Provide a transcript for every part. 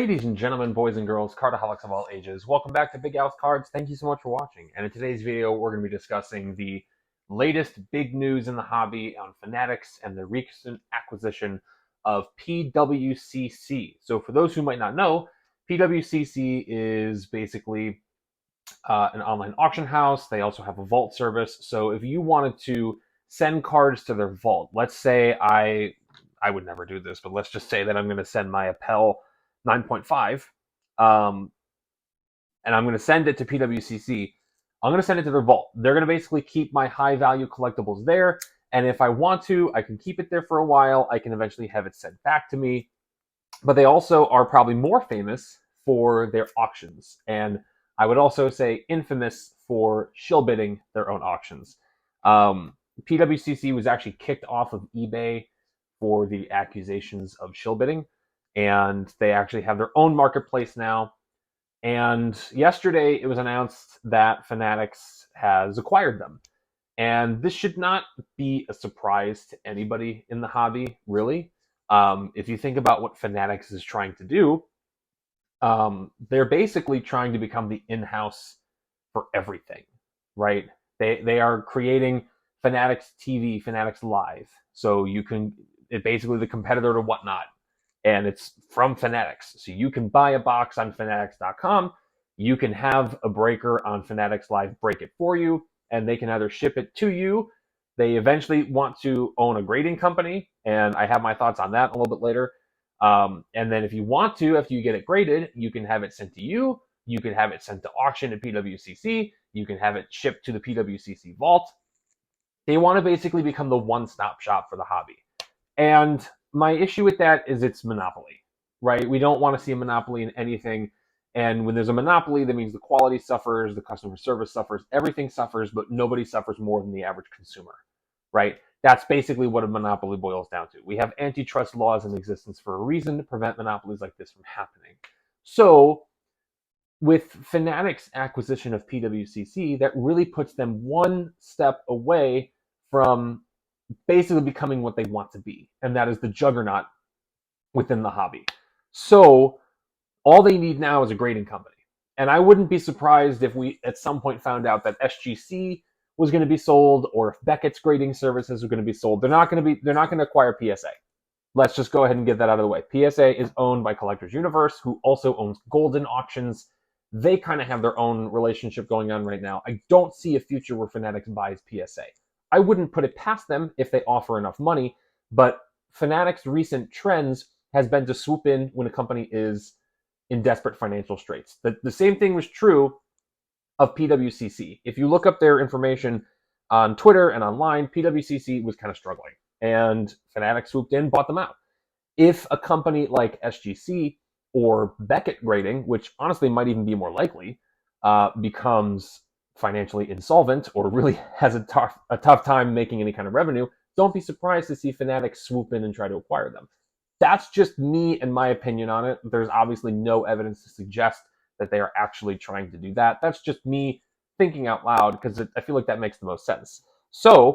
Ladies and gentlemen, boys and girls, cardaholics of all ages, welcome back to Big Al's Cards. Thank you so much for watching. And in today's video, we're going to be discussing the latest big news in the hobby on Fanatics and the recent acquisition of PWCC. So for those who might not know, PWCC is basically an online auction house. They also have a vault service. So if you wanted to send cards to their vault, let's say I would never do this, but let's just say that I'm going to send my Appel 9.5, and I'm going to send it to PWCC. I'm going to send it to their vault. They're going to basically keep my high value collectibles there, and if I want to, I can keep it there for a while. I can eventually have it sent back to me. But they also are probably more famous for their auctions, and I would also say infamous for shill bidding their own auctions. PWCC was actually kicked off of eBay for the accusations of shill bidding, and they actually have their own marketplace now. And yesterday it was announced that Fanatics has acquired them. And this should not be a surprise to anybody in the hobby, really. If you think about what Fanatics is trying to do, they're basically trying to become the in-house for everything, right? They are creating Fanatics TV, Fanatics Live. So you can, it's basically the competitor to Whatnot. And it's from Fanatics. So you can buy a box on Fanatics.com. You can have a breaker on Fanatics Live break it for you, and they can either ship it to you. They eventually want to own a grading company, and I have my thoughts on that a little bit later. And then if you want to, after you get it graded, you can have it sent to you. You can have it sent to auction at PWCC. You can have it shipped to the PWCC vault. They want to basically become the one-stop shop for the hobby. And my issue with that is it's monopoly, right? We don't want to see a monopoly in anything. And when there's a monopoly, that means the quality suffers, the customer service suffers, everything suffers, but nobody suffers more than the average consumer, right? That's basically what a monopoly boils down to. We have antitrust laws in existence for a reason to prevent monopolies like this from happening. So with Fanatics' acquisition of PWCC, that really puts them one step away from basically becoming what they want to be, and that is the juggernaut within the hobby. So all they need now is a grading company. And I wouldn't be surprised if we at some point found out that SGC was going to be sold, or if Beckett's grading services are going to be sold. They're not going to acquire PSA. Let's just go ahead and get that out of the way. PSA is owned by Collectors Universe, who also owns Golden Auctions. They kind of have their own relationship going on right now. I don't see a future where Fanatics buys PSA. I wouldn't put it past them if they offer enough money, but Fanatics' recent trends has been to swoop in when a company is in desperate financial straits. The same thing was true of PWCC. If you look up their information on Twitter and online, PWCC was kind of struggling, and Fanatics swooped in, bought them out. If a company like SGC or Beckett Grading, which honestly might even be more likely, becomes financially insolvent or really has a tough time making any kind of revenue, don't be surprised to see Fanatics swoop in and try to acquire them. That's just me and my opinion on it. There's obviously no evidence to suggest that they are actually trying to do that. That's just me thinking out loud, because I feel like that makes the most sense. So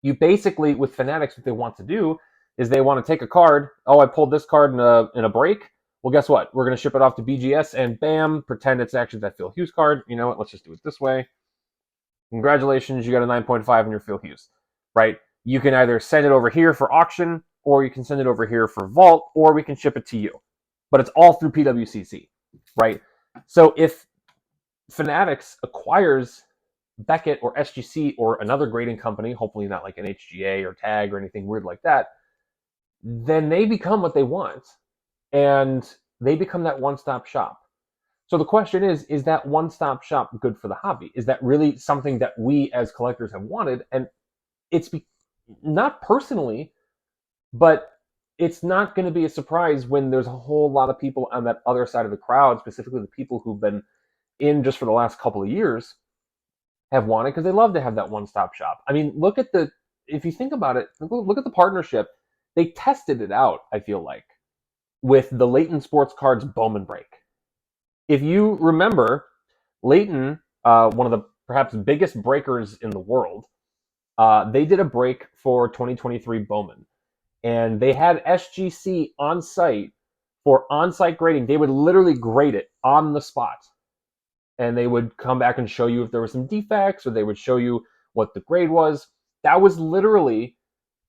you basically, with Fanatics, what they want to do is they want to take a card. Oh, I pulled this card in a break. Well, guess what? We're going to ship it off to BGS, and bam, pretend it's actually that Phil Hughes card. You know what? Let's just do it this way. Congratulations, you got a 9.5 in your Phil Hughes, right? You can either send it over here for auction, or you can send it over here for vault, or we can ship it to you. But it's all through PWCC, right? So if Fanatics acquires Beckett or SGC or another grading company, hopefully not like an HGA or Tag or anything weird like that, then they become what they want. And they become that one-stop shop. So the question is that one-stop shop good for the hobby? Is that really something that we as collectors have wanted? And it's not personally, but it's not going to be a surprise when there's a whole lot of people on that other side of the crowd, specifically the people who've been in just for the last couple of years, have wanted, because they love to have that one-stop shop. I mean, if you think about it, look at the partnership. They tested it out, I feel like, with the Leighton Sports Cards Bowman break. If you remember, Leighton, one of the perhaps biggest breakers in the world, they did a break for 2023 Bowman. And they had SGC on site for on-site grading. They would literally grade it on the spot. And they would come back and show you if there were some defects, or they would show you what the grade was. That was literally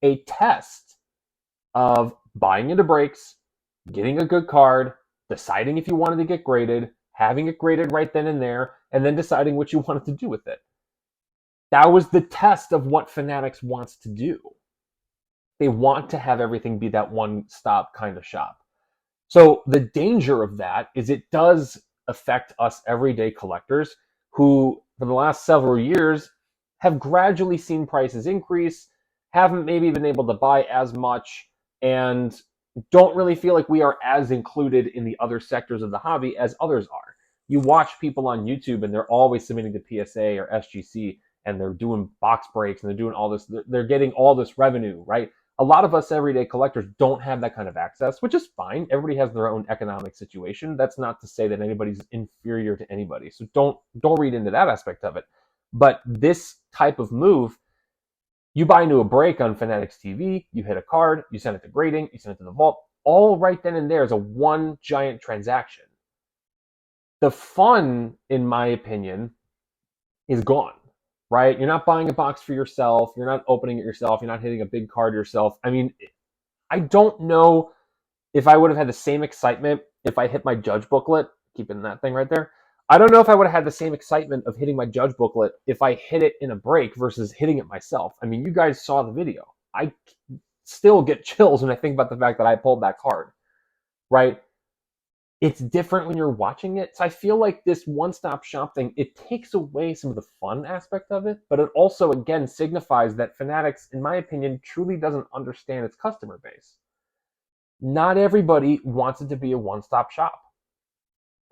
a test of buying into breaks, getting a good card, deciding if you wanted to get graded, having it graded right then and there, and then deciding what you wanted to do with it. That was the test of what Fanatics wants to do. They want to have everything be that one-stop kind of shop. So the danger of that is it does affect us everyday collectors who, for the last several years, have gradually seen prices increase, haven't maybe been able to buy as much, and don't really feel like we are as included in the other sectors of the hobby as others are. You watch people on YouTube and they're always submitting to PSA or SGC, and they're doing box breaks and they're doing all this. They're getting all this revenue, right? A lot of us everyday collectors don't have that kind of access, which is fine. Everybody has their own economic situation. That's not to say that anybody's inferior to anybody. So don't read into that aspect of it. But this type of move, you buy into a break on Fanatics TV, you hit a card, you send it to grading, you send it to the vault, all right then and there is a one giant transaction. The fun, in my opinion, is gone. Right? You're not buying a box for yourself. You're not opening it yourself. You're not hitting a big card yourself. I mean, I don't know if I would have had the same excitement if I hit my judge booklet, keeping that thing right there. I don't know if I would have had the same excitement of hitting my judge booklet if I hit it in a break versus hitting it myself. I mean, you guys saw the video. I still get chills when I think about the fact that I pulled that card, right? It's different when you're watching it. So I feel like this one-stop shop thing, it takes away some of the fun aspect of it, but it also, again, signifies that Fanatics, in my opinion, truly doesn't understand its customer base. Not everybody wants it to be a one-stop shop.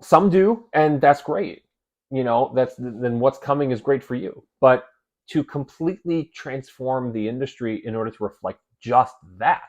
Some do, and that's great. You know, then what's coming is great for you. But to completely transform the industry in order to reflect just that,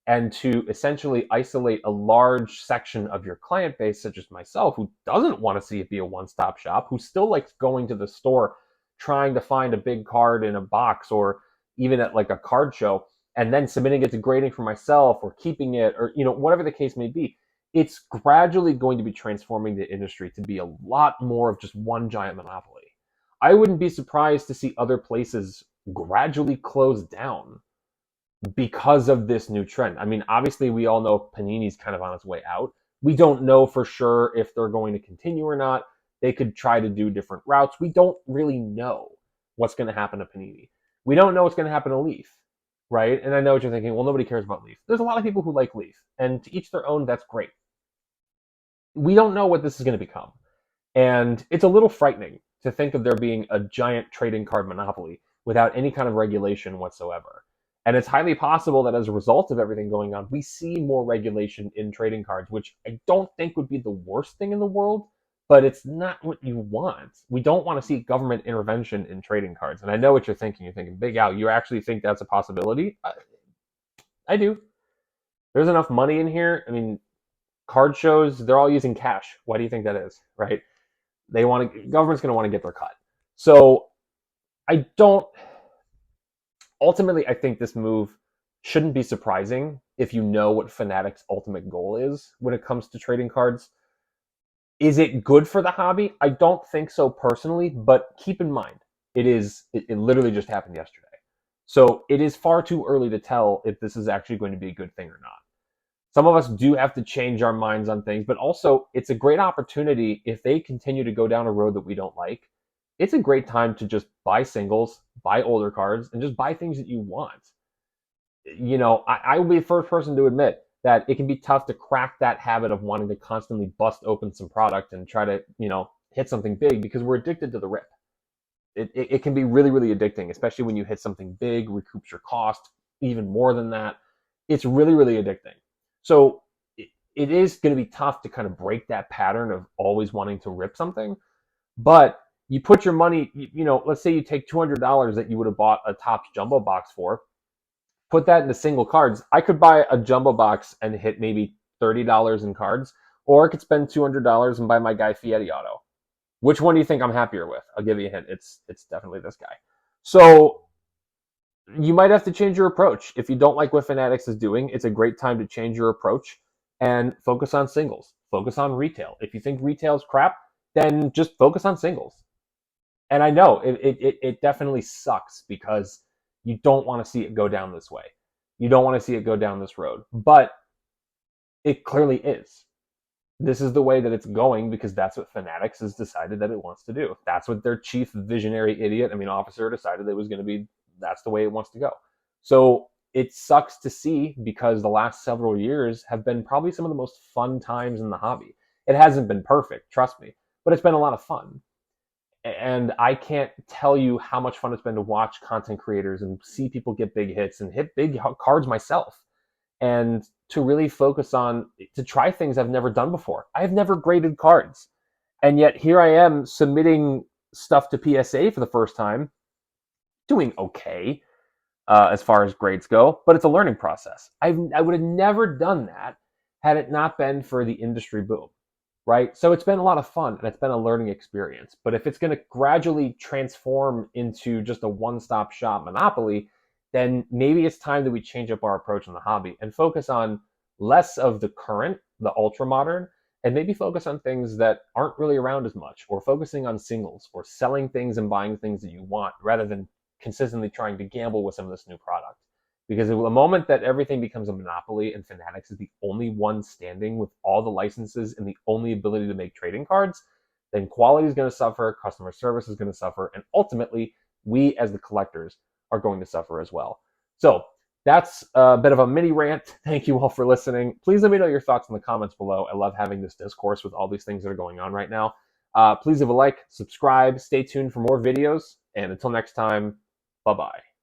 and to essentially isolate a large section of your client base, such as myself, who doesn't want to see it be a one-stop shop, who still likes going to the store, trying to find a big card in a box, or even at like a card show, and then submitting it to grading for myself, or keeping it, or whatever the case may be. It's gradually going to be transforming the industry to be a lot more of just one giant monopoly. I wouldn't be surprised to see other places gradually close down because of this new trend. I mean, obviously, we all know Panini's kind of on its way out. We don't know for sure if they're going to continue or not. They could try to do different routes. We don't really know what's going to happen to Panini. We don't know what's going to happen to Leaf, right? And I know what you're thinking. Well, nobody cares about Leaf. There's a lot of people who like Leaf, and to each their own, that's great. We don't know what this is going to become. And it's a little frightening to think of there being a giant trading card monopoly without any kind of regulation whatsoever. And it's highly possible that as a result of everything going on, we see more regulation in trading cards, which I don't think would be the worst thing in the world, but it's not what you want. We don't want to see government intervention in trading cards. And I know what you're thinking. You're thinking, Big Al, you actually think that's a possibility? I do. There's enough money in here. I mean, card shows, they're all using cash. Why do you think that is, right? Government's going to want to get their cut. So ultimately, I think this move shouldn't be surprising if you know what Fanatics' ultimate goal is when it comes to trading cards. Is it good for the hobby? I don't think so personally, but keep in mind, it literally just happened yesterday. So it is far too early to tell if this is actually going to be a good thing or not. Some of us do have to change our minds on things, but also it's a great opportunity if they continue to go down a road that we don't like. It's a great time to just buy singles, buy older cards, and just buy things that you want. I will be the first person to admit that it can be tough to crack that habit of wanting to constantly bust open some product and try to, hit something big, because we're addicted to the rip. It can be really, really addicting, especially when you hit something big, recoups your cost, even more than that. It's really, really addicting. So it is going to be tough to kind of break that pattern of always wanting to rip something. But you put your money, let's say you take $200 that you would have bought a Topps jumbo box for, put that into single cards. I could buy a jumbo box and hit maybe $30 in cards, or I could spend $200 and buy my Guy Fieri auto. Which one do you think I'm happier with? I'll give you a hint. It's definitely this guy. So you might have to change your approach. If you don't like what Fanatics is doing, it's a great time to change your approach. and focus on singles. Focus on retail. If you think retail's crap, then just focus on singles. And I know it definitely sucks because you don't want to see it go down this way. You don't want to see it go down this road. But it clearly is. This is the way that it's going because that's what Fanatics has decided that it wants to do. That's what their chief visionary idiot, officer decided it was going to be, that's the way it wants to go. So it sucks to see because the last several years have been probably some of the most fun times in the hobby. It hasn't been perfect, trust me, but it's been a lot of fun. And I can't tell you how much fun it's been to watch content creators and see people get big hits and hit big cards myself. And to really focus on, to try things I've never done before. I've never graded cards. And yet here I am submitting stuff to PSA for the first time, doing okay as far as grades go, but it's a learning process. I would have never done that had it not been for the industry boom, right? So it's been a lot of fun and it's been a learning experience. But if it's going to gradually transform into just a one-stop shop monopoly, then maybe it's time that we change up our approach in the hobby and focus on less of the current, the ultra modern, and maybe focus on things that aren't really around as much, or focusing on singles, or selling things and buying things that you want rather than consistently trying to gamble with some of this new product. Because the moment that everything becomes a monopoly and Fanatics is the only one standing with all the licenses and the only ability to make trading cards, then quality is going to suffer, customer service is going to suffer, and ultimately, we as the collectors are going to suffer as well. So that's a bit of a mini rant. Thank you all for listening. Please let me know your thoughts in the comments below. I love having this discourse with all these things that are going on right now. Please leave a like, subscribe, stay tuned for more videos, and until next time, bye-bye.